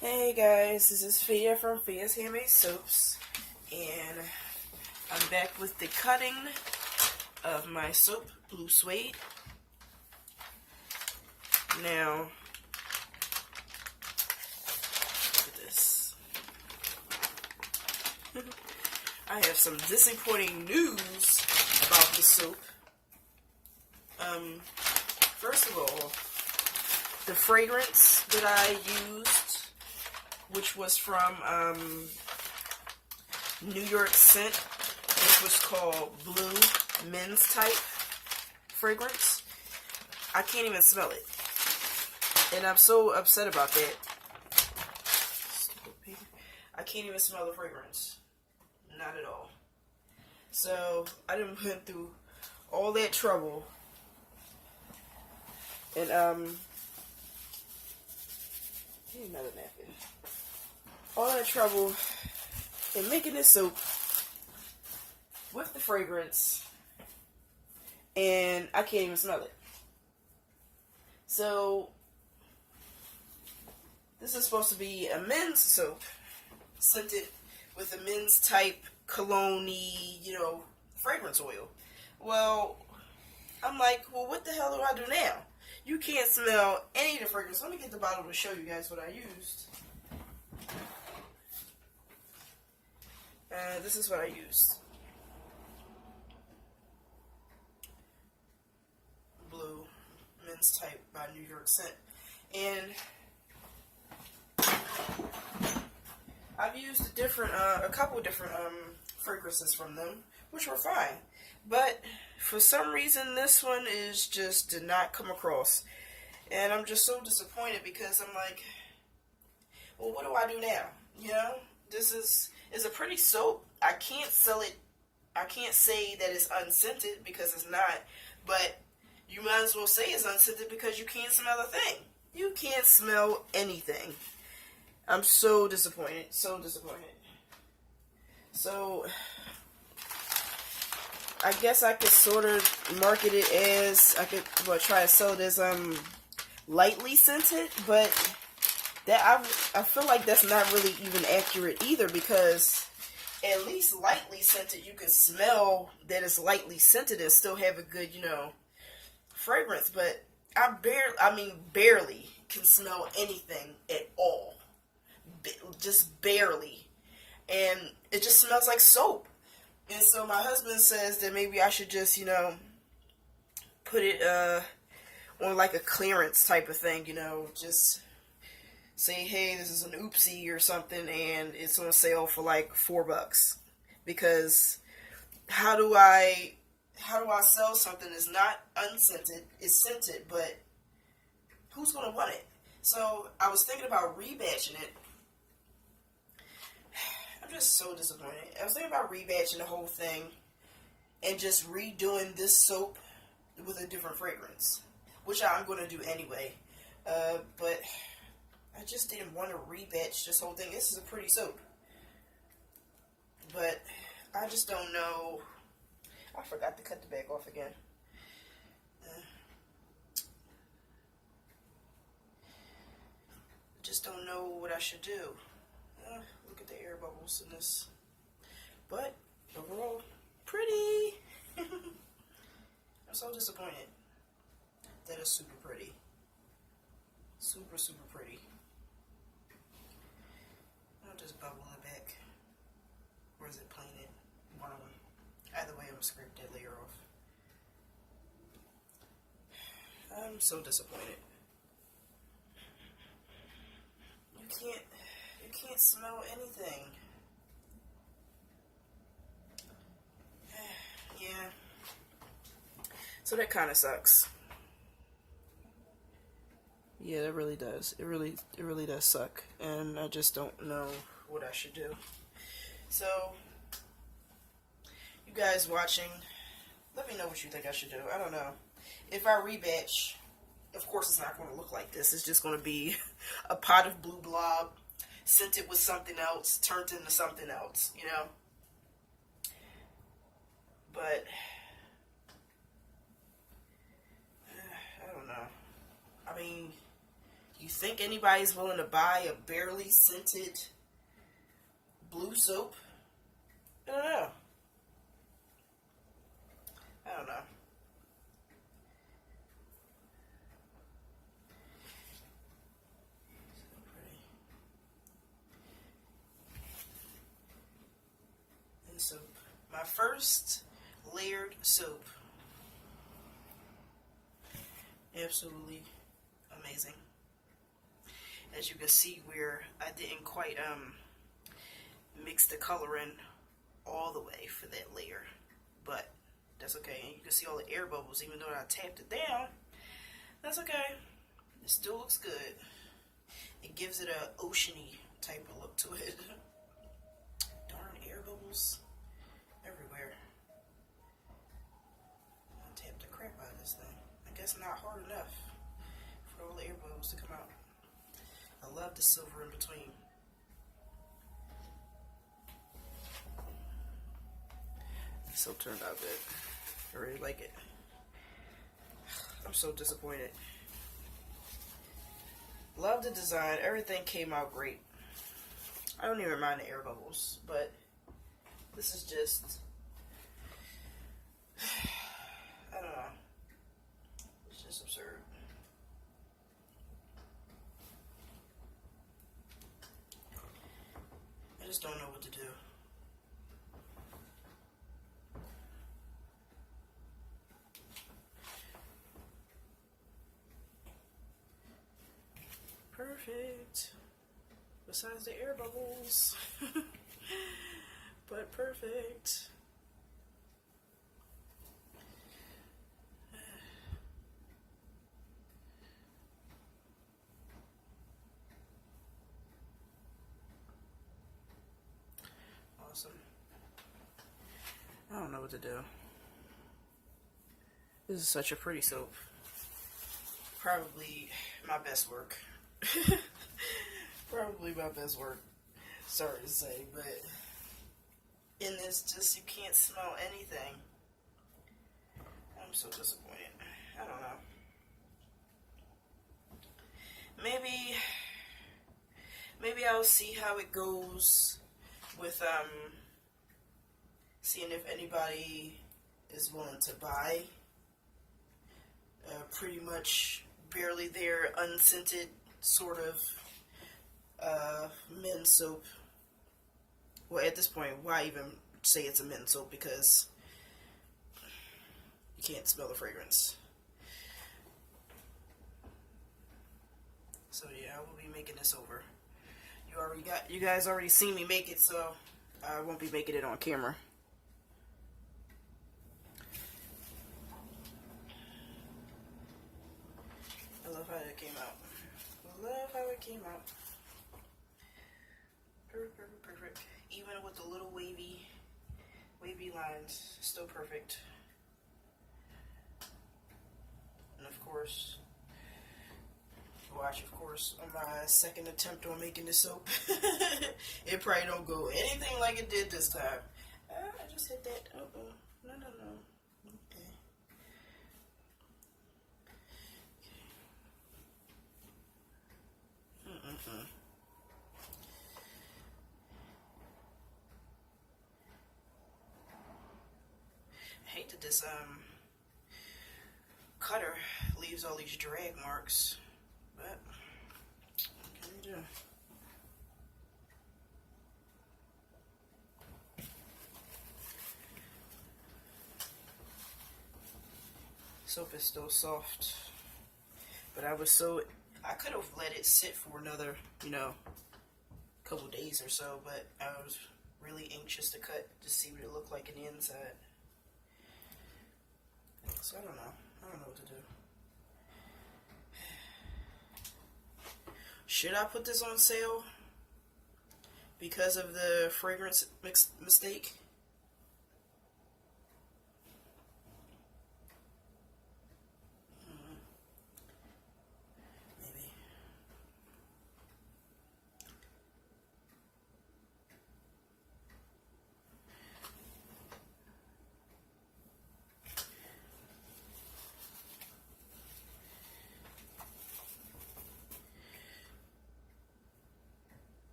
Hey guys, this is Fia from Fia's Handmade Soaps, and I'm back with the cutting of my soap, Blue Suede. Now, look at this. I have some disappointing news about the soap. First of all, the fragrance that I used, which was from New York Scent, which was called Bleu men's type fragrance. I can't even smell it, and I'm so upset about that. I can't even smell the fragrance, not at all. So I didn't went through all that trouble, and here's another napkin. All that trouble in making this soap with the fragrance, and I can't even smell it. So this is supposed to be a men's soap, scented with a men's type cologne-y, fragrance oil. Well, I'm like, well, what the hell do I do now? You can't smell any of the fragrance. Let me get the bottle to show you guys what I used. This is what I used. Blue men's type by New York Scent. And I've used a couple different fragrances from them, which were fine. But for some reason, this one did not come across. And I'm just so disappointed because I'm like, well, what do I do now? This is a pretty soap. I can't sell it. I can't say that it's unscented because it's not. But you might as well say it's unscented because you can't smell a thing. You can't smell anything. I'm so disappointed. So disappointed. So I guess I could sort of market it as, try to sell it as lightly scented, but that I feel like that's not really even accurate either, because at least lightly scented, you can smell that it's lightly scented and still have a good, fragrance. But I barely can smell anything at all. Just barely. And it just smells like soap. And so my husband says that maybe I should just, put it on like a clearance type of thing, just say, hey, this is an oopsie or something, and it's on sale for like $4. Because how do I sell something that's not unscented, it's scented, but who's gonna want it? So I was thinking about rebatching it. I'm just so disappointed. I was thinking about rebatching the whole thing and just redoing this soap with a different fragrance, which I'm going to do anyway. But I just didn't want to rebatch this whole thing. This is a pretty soap, but I just don't know. I forgot to cut the back off again. Just don't know what I should do. Look at the air bubbles in this. But overall, pretty. I'm so disappointed. That is super pretty. Super, super pretty. I'll just bubble it back. Or is it painted? One of them. Either way, I'm going to scrape that layer off. I'm so disappointed. You can't smell anything. Yeah. So that kind of sucks. Yeah, it really does. It really does suck, and I just don't know what I should do. So, you guys watching, let me know what you think I should do. I don't know. If I rebatch, of course it's not going to look like this. It's just going to be a pot of blue blob, scented with something else, turned into something else, But I don't know. I mean, You think anybody's willing to buy a barely scented blue soap? I don't know. I don't know. So pretty. And soap. My first layered soap. Absolutely amazing. As you can see, where I didn't quite mix the color in all the way for that layer, but that's okay. And you can see all the air bubbles, even though I tapped it down. That's okay. It still looks good. It gives it a oceany type of look to it. Darn air bubbles everywhere. I tapped the crap out of this thing. I guess not hard enough for all the air bubbles to come out. I love the silver in between. The soap turned out good. I really like it. I'm so disappointed. Love the design. Everything came out great. I don't even mind the air bubbles, but this is just, I don't know. It's just absurd. I just don't know what to do. Perfect. Besides the air bubbles. But perfect. Awesome. I don't know what to do. This is such a pretty soap. Probably my best work. Probably my best work. Sorry to say, but in this, just you can't smell anything. I'm so disappointed. I don't know. Maybe I'll see how it goes with seeing if anybody is willing to buy pretty much barely there unscented sort of men's soap. Well, at this point, why even say it's a men's soap, because you can't smell the fragrance. So yeah, I will be making this over. You guys already seen me make it, so I won't be making it on camera. I love how it came out. I love how it came out. Perfect, perfect, perfect. Even with the little wavy lines, still perfect. And of course, watch, of course, on my second attempt on making this soap. It probably don't go anything like it did this time. I just hit that. Uh-oh. No. Okay. I hate that this cutter leaves all these drag marks, but what can you do? Soap is still soft, but I could have let it sit for another, couple days or so, but I was really anxious to cut to see what it looked like in the inside. So I don't know what to do. Should I put this on sale because of the fragrance mistake? Maybe.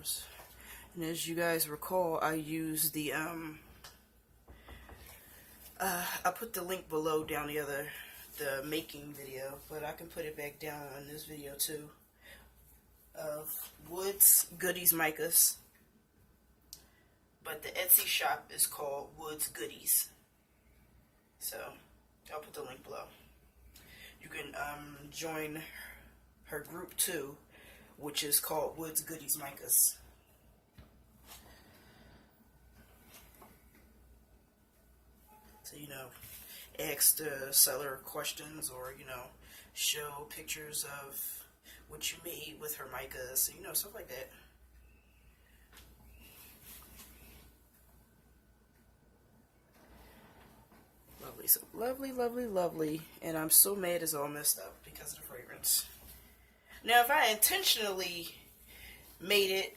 $5. And as you guys recall, I used the I put the link below down the making video, but I can put it back down on this video too, of Woode's Goodies Micas. But the Etsy shop is called Woode's Goodies. So I'll put the link below. You can join her group too, which is called Woode's Goodies Micas. So, you know, ask the seller questions, or, you know, show pictures of what you made with her micas, you know, stuff like that. Lovely, so lovely, lovely, lovely. And I'm so mad it's all messed up because of the fragrance. Now, if I intentionally made it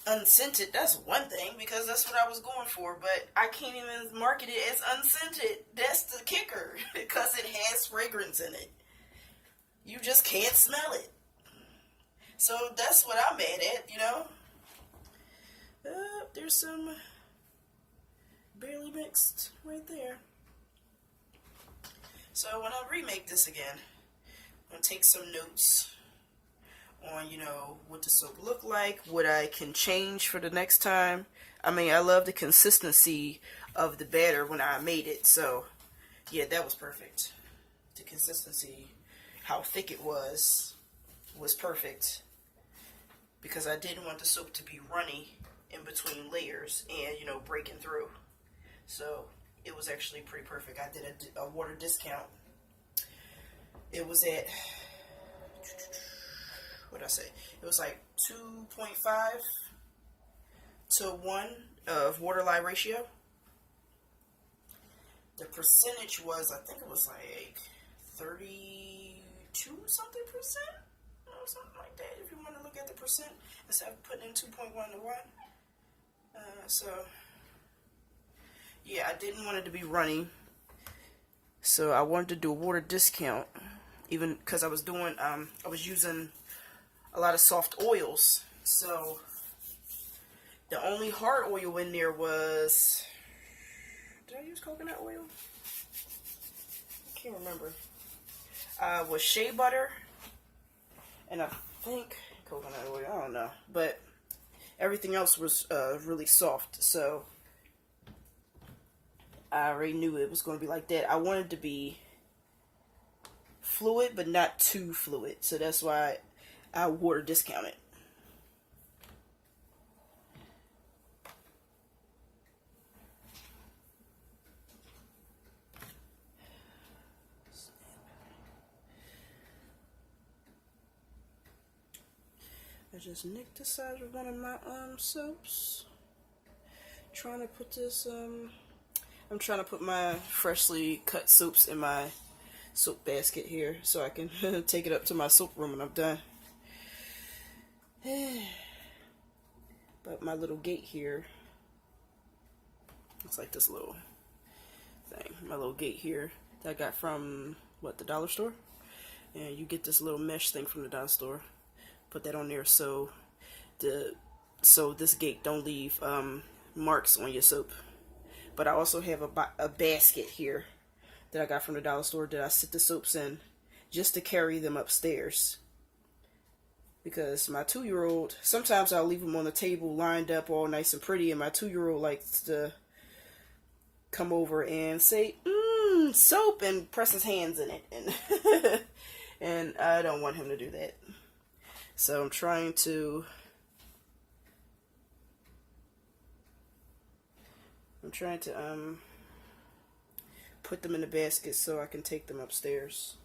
unscented, that's one thing, because that's what I was going for, but I can't even market it as unscented. That's the kicker, because it has fragrance in it. You just can't smell it. So that's what I'm mad at, you know. There's some barely mixed right there. So when I remake this again, I'm going to take some notes on, you know, what the soap look like, what I can change for the next time. I mean, I love the consistency of the batter when I made it, so yeah, that was perfect. The consistency, how thick it was perfect, because I didn't want the soap to be runny in between layers and, you know, breaking through. So it was actually pretty perfect. I did a water discount. It was at, what did I say? It was like 2.5 to 1 of water lye ratio. The percentage was, I think it was like 32 something percent, or something like that, if you want to look at the percent instead of putting in 2.1 to 1. So yeah, I didn't want it to be runny, so I wanted to do a water discount, even because I was doing I was using a lot of soft oils. So the only hard oil in there was, did I use coconut oil? I can't remember. Was shea butter, and I think coconut oil, I don't know, but everything else was really soft, so I already knew it was going to be like that. I wanted to be fluid, but not too fluid, so that's why I water discounted. I just nicked the side of one of my soaps. Trying to put this I'm trying to put my freshly cut soaps in my soap basket here so I can take it up to my soap room when I'm done. But my little gate here, it's like this little thing. My little gate here that I got from, what, the dollar store? And you get this little mesh thing from the dollar store. Put that on there so this gate don't leave marks on your soap. But I also have a basket here that I got from the dollar store that I sit the soaps in just to carry them upstairs. Because my 2-year-old, sometimes I'll leave them on the table lined up all nice and pretty, and my 2-year-old likes to come over and say, soap, and press his hands in it. And, and I don't want him to do that. So I'm trying to put them in the basket so I can take them upstairs.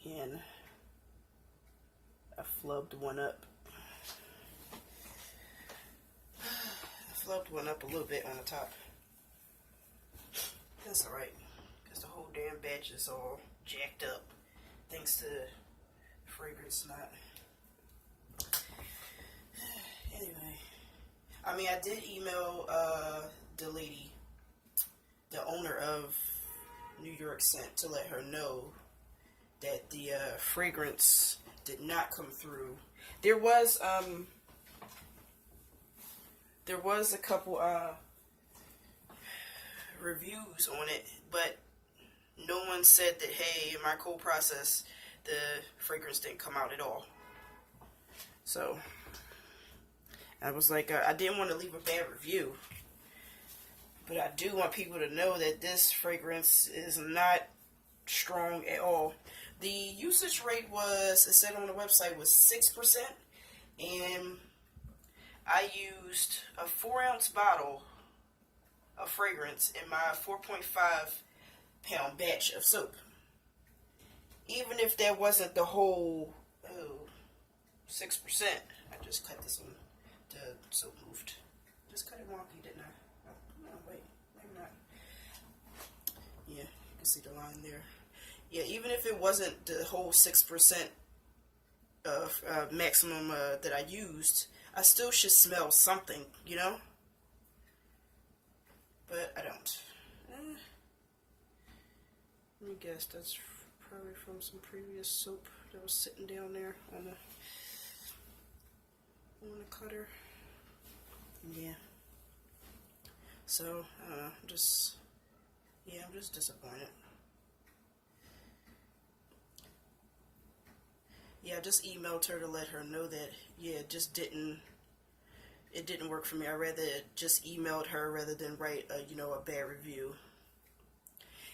And I flubbed one up. I flubbed one up a little bit on the top. That's alright, because the whole damn batch is all jacked up thanks to the fragrance not. Anyway, I mean, I did email the lady, the owner of New York Scent, to let her know that the fragrance did not come through. There was a couple reviews on it, but no one said that, hey, in my cold process the fragrance didn't come out at all. So I was like, I didn't want to leave a bad review, but I do want people to know that this fragrance is not strong at all. The usage rate was, it said on the website, was 6%, and I used a 4-ounce bottle of fragrance in my 4.5-pound batch of soap. Even if that wasn't the whole 6%, I just cut this one. The soap moved. Just cut it wonky, didn't I? Oh, no, wait, maybe not. Yeah, you can see the line there. Yeah, even if it wasn't the whole 6% of maximum that I used, I still should smell something, you know? But I don't. Let me guess, that's probably from some previous soap that was sitting down there on the cutter. Yeah. So, I don't know, I'm just disappointed. Yeah, I just emailed her to let her know that, yeah, it didn't work for me. I rather just emailed her rather than write a bad review.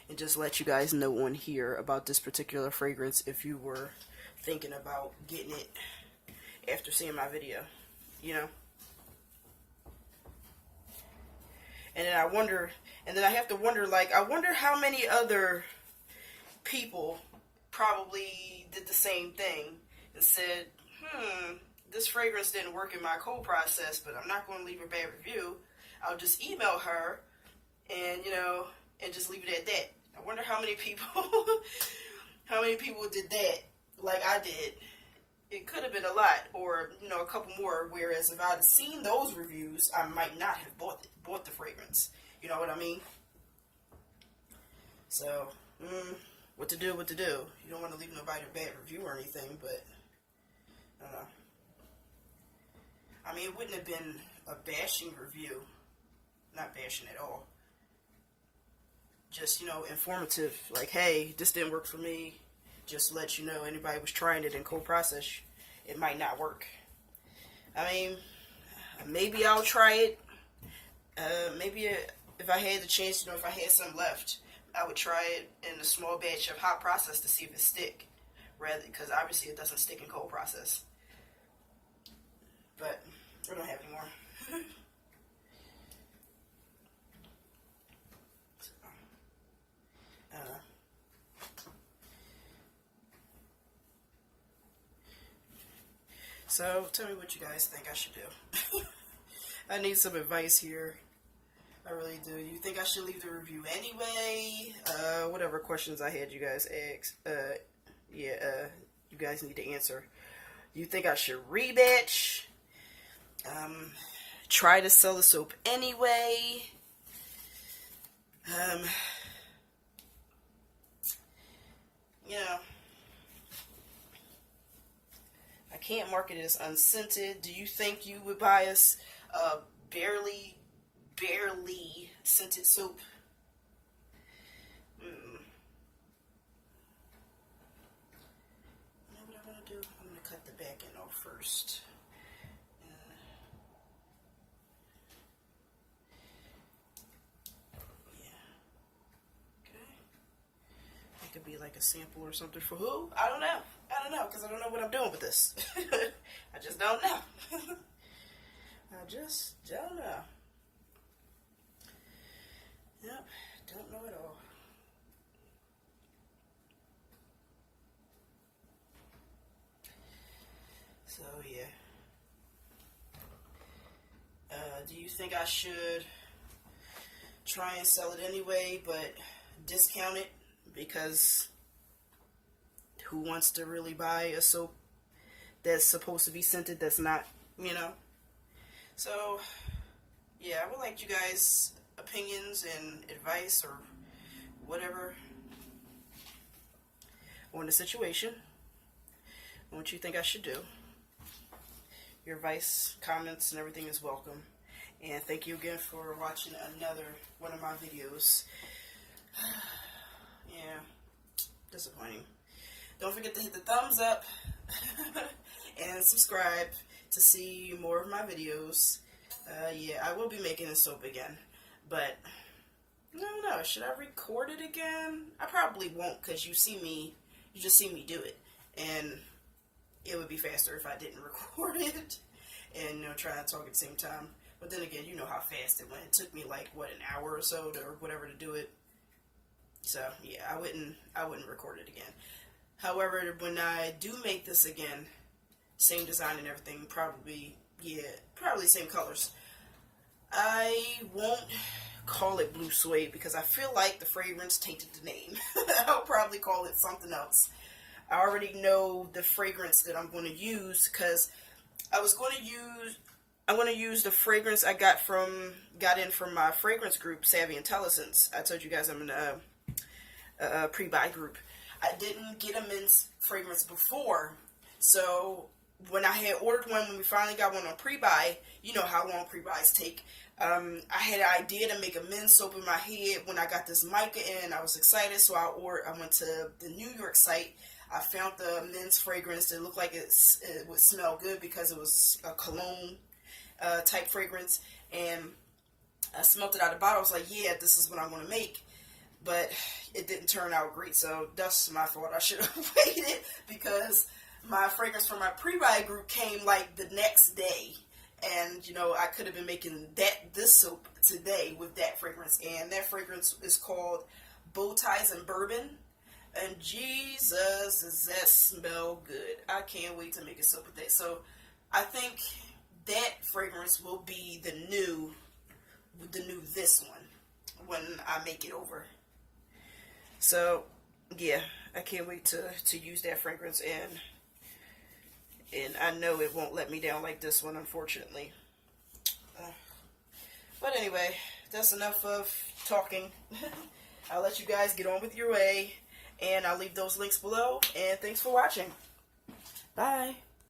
And just let you guys know on here about this particular fragrance if you were thinking about getting it after seeing my video, you know. And then I have to wonder, like, I wonder how many other people probably did the same thing and said, this fragrance didn't work in my cold process, but I'm not going to leave a bad review. I'll just email her and, and just leave it at that. I wonder how many people, did that like I did. It could have been a lot, or, a couple more, whereas if I'd seen those reviews, I might not have bought the fragrance. You know what I mean? So, what to do. You don't want to leave nobody a bad review or anything, but, I don't know. I mean, it wouldn't have been a bashing review. Not bashing at all. Just, informative. Like, hey, this didn't work for me. Just to let you know, anybody was trying it in cold process, it might not work. I mean, maybe I'll try it. Maybe if I had the chance, if I had some left, I would try it in a small batch of hot process to see if it stick. Because obviously it doesn't stick in cold process. But I don't have any more. So, tell me what you guys think I should do. I need some advice here. I really do. You think I should leave the review anyway? Whatever questions I had you guys ask. You guys need to answer. You think I should rebatch? Try to sell the soap anyway? I can't market it as unscented. Do you think you would buy us barely scented soap? You know what I'm going to do? I'm going to cut the back end off first. Could be like a sample or something for who? I don't know, because I don't know what I'm doing with this. I just don't know. I just don't know. Yep, don't know at all. So, yeah. Do you think I should try and sell it anyway, but discount it? Because who wants to really buy a soap that's supposed to be scented that's not, So, yeah, I would like you guys' opinions and advice or whatever. on the situation and what you think I should do. Your advice, comments, and everything is welcome. And thank you again for watching another one of my videos. Yeah, disappointing. Don't forget to hit the thumbs up and subscribe to see more of my videos. Yeah, I will be making a soap again, but I don't know. Should I record it again? I probably won't, because you just see me do it, and it would be faster if I didn't record it and try to talk at the same time. But then again, you know how fast it went. It took me like what, an hour or so or whatever to do it. So yeah, I wouldn't record it again. However, when I do make this again, same design and everything, probably same colors. I won't call it Blue Suede because I feel like the fragrance tainted the name. I'll probably call it something else. I already know the fragrance that I'm going to use, because I'm going to use the fragrance I got in from my fragrance group, Savvy Intelliscents. I told you guys I'm in a pre-buy group. I didn't get a men's fragrance before, so when I had ordered one, when we finally got one on pre-buy, you know how long pre-buys take. I had an idea to make a men's soap in my head when I got this Mica in. I was excited, so I went to the New York site. I found the men's fragrance that looked like it would smell good because it was a cologne type fragrance, and I smelled it out of the bottle. I was like, yeah, this is what I'm going to make. But it didn't turn out great, so that's my fault. I should have waited, because my fragrance from my pre-buy group came like the next day. And, I could have been making this soap today with that fragrance. And that fragrance is called Bow Ties and Bourbon. And Jesus, does that smell good. I can't wait to make a soap with that. So I think that fragrance will be the new this one when I make it over. So yeah, I can't wait to use that fragrance, and I know it won't let me down like this one, unfortunately. But anyway, that's enough of talking. I'll let you guys get on with your way, and I'll leave those links below, and thanks for watching. Bye.